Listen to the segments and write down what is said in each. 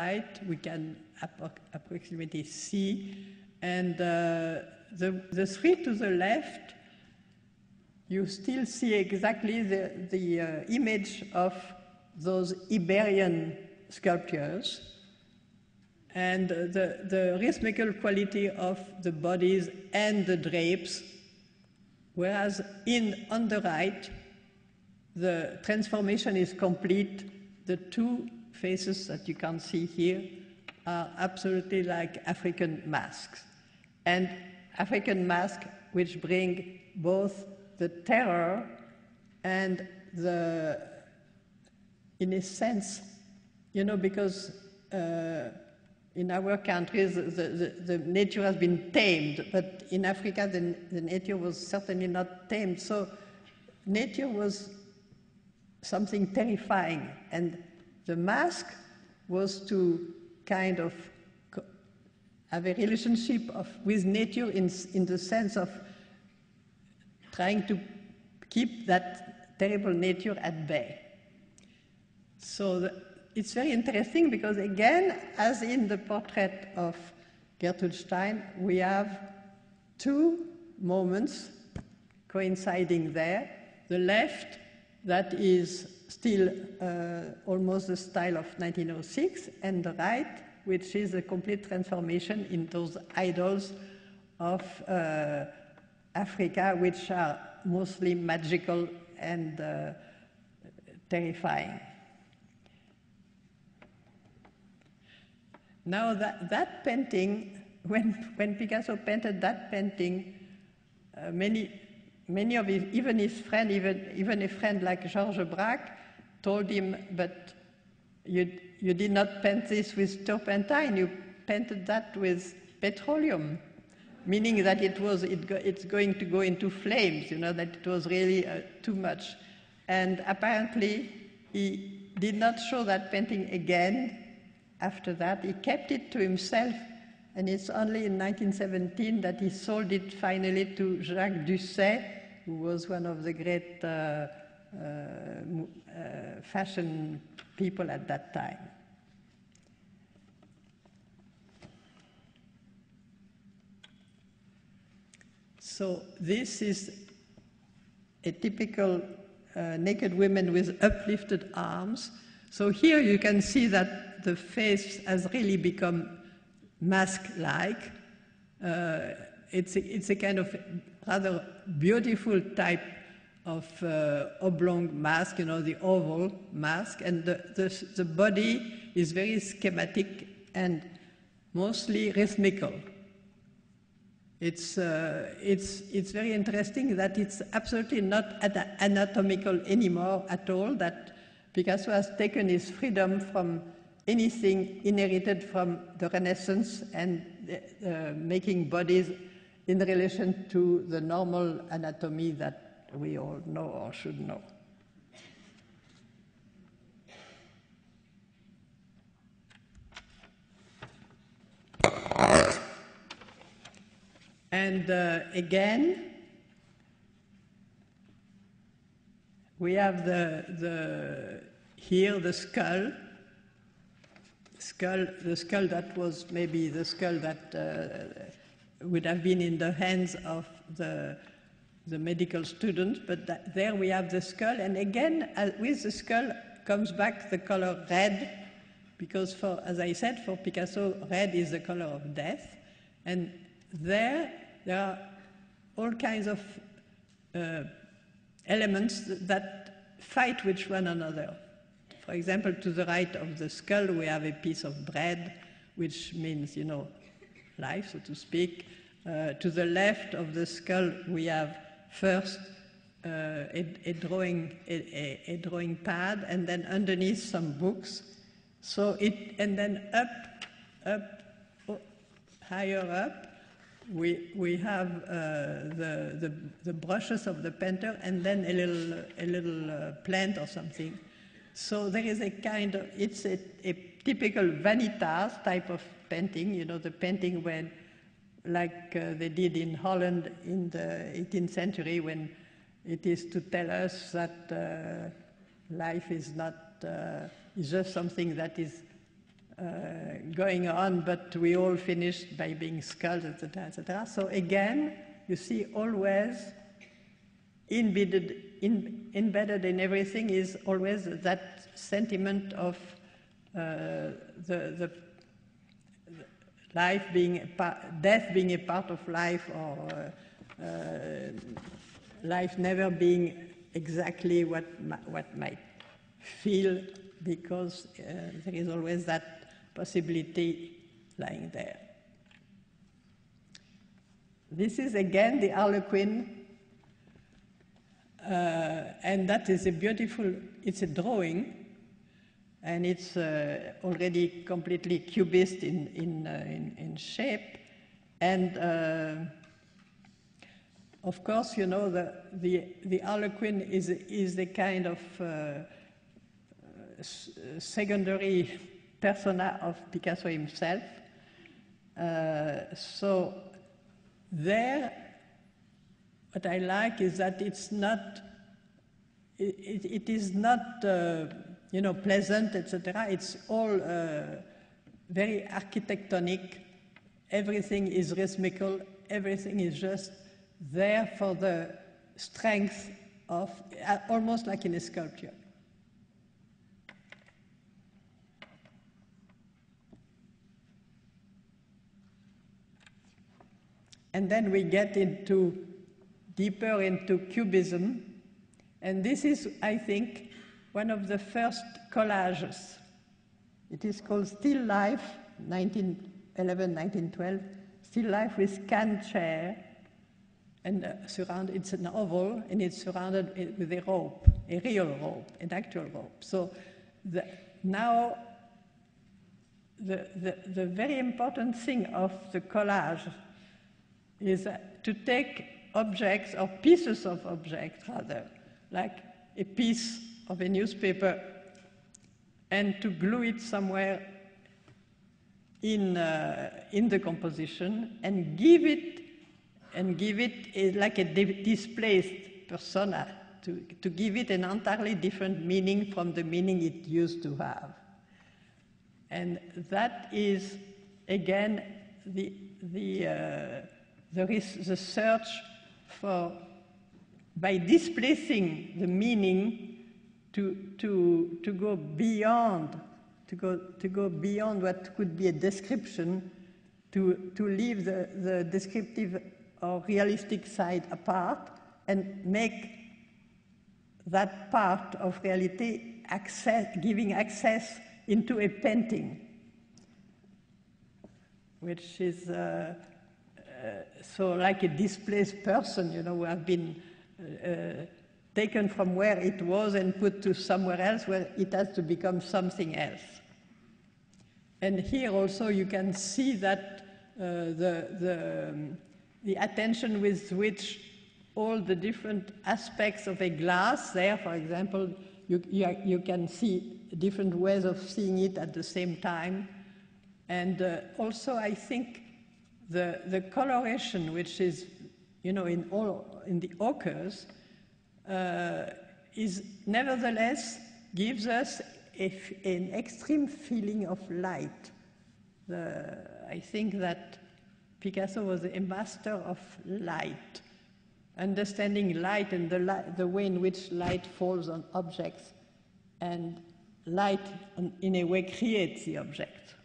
right, we can approximately see. And the three to the left, you still see exactly the image of those Iberian sculptures and the rhythmical quality of the bodies and the drapes, whereas on the right, the transformation is complete. The two faces that you can see here are absolutely like African masks. And African masks which bring both the terror and in a sense, because in our countries the nature has been tamed, but in Africa the nature was certainly not tamed. So nature was something terrifying, and the mask was to kind of have a relationship with nature in the sense of trying to keep that terrible nature at bay. So it's very interesting because, again, as in the portrait of Gertrude Stein, we have two moments coinciding there. The left, that is still almost the style of 1906, and the right, which is a complete transformation in those idols of Africa, which are mostly magical and terrifying. Now that painting, when Picasso painted that painting, many of his, even his friend, even a friend like Georges Braque, told him, but you did not paint this with turpentine, you painted that with petroleum, meaning that it's going to go into flames, that it was really too much. And apparently he did not show that painting again after that. He kept it to himself, and it's only in 1917 that he sold it finally to Jacques Doucet, who was one of the great fashion people at that time. So this is a typical naked woman with uplifted arms. So here you can see that the face has really become mask-like. It's a kind of rather beautiful type of oblong mask, the oval mask, and the body is very schematic and mostly rhythmical. It's very interesting that it's absolutely not anatomical anymore at all, that Picasso has taken his freedom from anything inherited from the Renaissance and making bodies in relation to the normal anatomy that we all know or should know. And again, we have here the skull. The skull that was maybe the skull that would have been in the hands of the medical students, but there we have the skull, and again, with the skull comes back the color red, because as I said, for Picasso, red is the color of death, and there are all kinds of elements that fight with one another. For example, to the right of the skull, we have a piece of bread, which means, life, so to speak. To the left of the skull, we have first a drawing pad, and then underneath some books. And then higher up, we have the brushes of the painter, and then a little plant or something. So there is it's a typical vanitas type of painting, the painting when, like they did in Holland in the 18th century, when it is to tell us that life is not, is just something that is going on, but we all finished by being skulls, etc., etc. So again, you see always embedded in everything is always that sentiment of the life being death being a part of life, or life never being exactly what might feel, because there is always that possibility lying there. This is again the Harlequin, and that is a beautiful, it's a drawing, and it's already completely cubist in shape. And of course, you know, the Harlequin is the kind of secondary persona of Picasso himself. So there, what I like is that it's not, it is not, you know, pleasant, etc. It's all very architectonic. Everything is rhythmical. Everything is just there for the strength of, almost like in a sculpture. And then we get deeper into Cubism. And this is, I think, one of the first collages. It is called Still Life, 1911, 1912, Still Life with can chair, and it's an oval, and it's surrounded with a rope, a real rope, an actual rope. So now the very important thing of the collage is to take objects, or pieces of objects rather, like a piece of a newspaper, and to glue it somewhere in the composition, and give it like a displaced persona, to give it an entirely different meaning from the meaning it used to have. And that is, again, the search for, by displacing the meaning, to go beyond, to go beyond what could be a description, to leave the descriptive or realistic side apart, and make that part of reality giving access into a painting, which is so like a displaced person, you know, who have been taken from where it was and put to somewhere else where it has to become something else. And here also you can see that the attention with which all the different aspects of a glass there, for example, you can see different ways of seeing it at the same time. And also I think the coloration, which is, you know, in the ochres, is nevertheless gives us an extreme feeling of light. I think that Picasso was a master of light, understanding light and the way in which light falls on objects, and light in a way creates the object.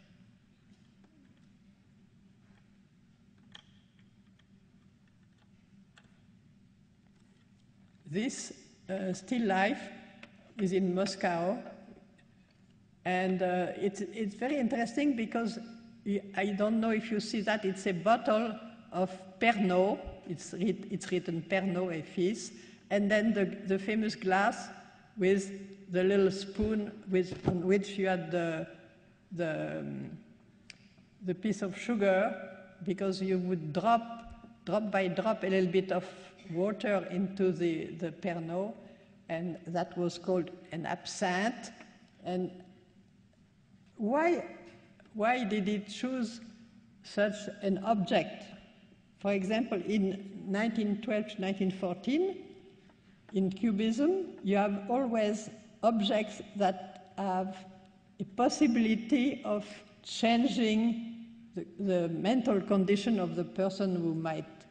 This still life is in Moscow, and it's very interesting because I don't know if you see that, it's a bottle of Pernod, it's written Pernod et Fils, and then the famous glass with the little spoon on which you had the piece of sugar, because you would drop by drop a little bit of water into the Pernod, and that was called an absinthe. And why did it choose such an object? For example, in 1912 to 1914, in Cubism, you have always objects that have a possibility of changing the mental condition of the person who might